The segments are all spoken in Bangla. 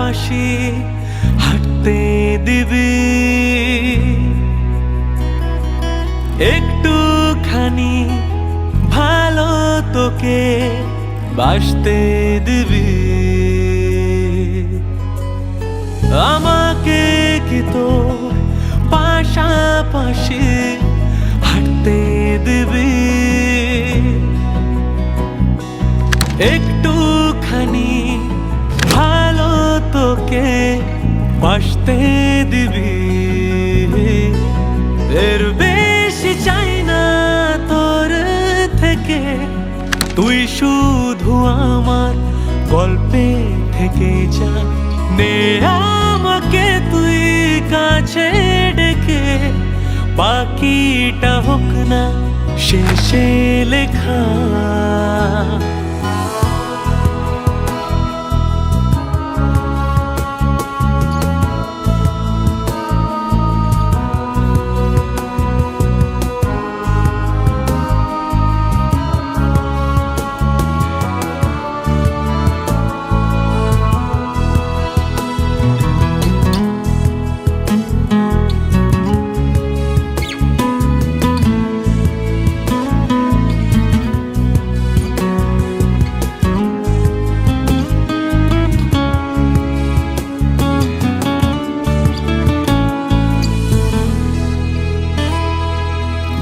পাশাপাশি হাঁটতে দিবি, একটুখানি ভালো তোকে বাসতে দিবি। আমাকে কি তোর পাশাপাশি হাঁটতে দিবি, একটুখানি ভালো তোকে বাসতে দিবি। এর বেশি চাই না তোর থেকে, তুই শুধু আমার গল্পে থেকে যা। নে আমাকে তুই কাছে ডেকে, বাকিটা হোক না শেষে লেখা।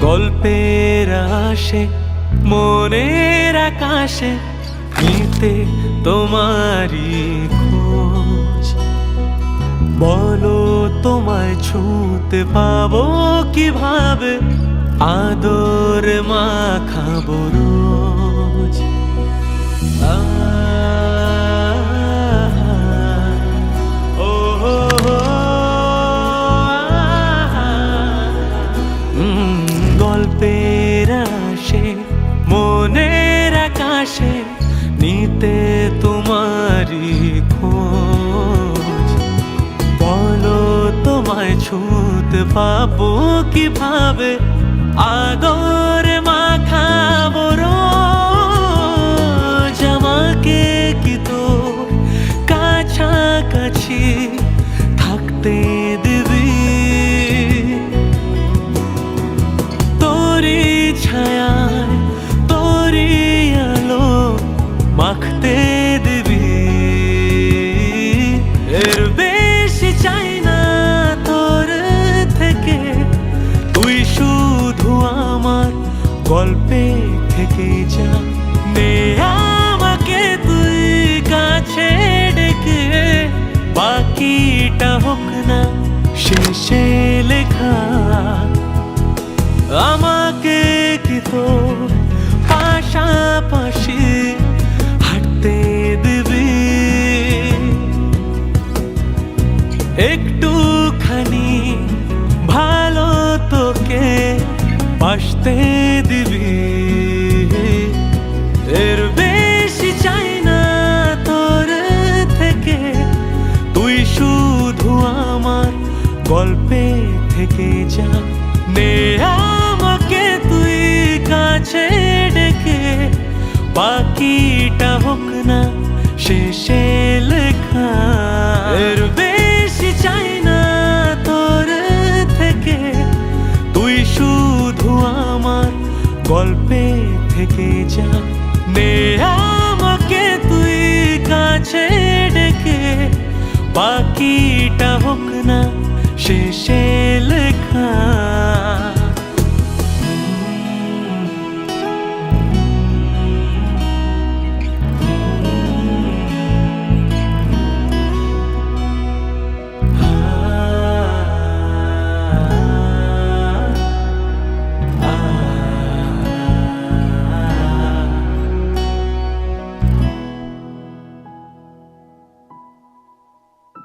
গল্পের আসে মনের আকাশে নিতে তোমারই খোঁজ। বলো তোমায় ছুঁতে পাবো কিভাবে, আদর মাখাবো রোজ। গল্পের আসে মনের আকাশে নিতে তোমারই খোঁজ। বলো তোমায় ছুঁতে পাবো কিভাবে, আদর মাখাবো রোজ। আমাকে কি তোর কাছাকাছি থাকতে দিবি, তোরি ছায়ায় তোরি আলো মাখতে দিবি। এর বেশি চাই না তোর থেকে, তুই শুধু আমার গল্পে থেকে যা। নে আমাকে তুই কাছে ডেকে, বাকিটা হোক না শেষে লেখা। আমাকে কি তোর পাশাপাশি হাঁটতে দিবি, একটুখানি ভালো তোকে বাসতে দিবি। এর বেশি চাই না তোর থেকে, তুই শুধু আমার গল্পে থেকে যা। নে আমাকে তুই কাছে ডেকে, বাকিটা হোক না শেষে লেখা। এর বেশি চাই না তোর থেকে, তুই শুধু আমার গল্পে থেকে যা। নে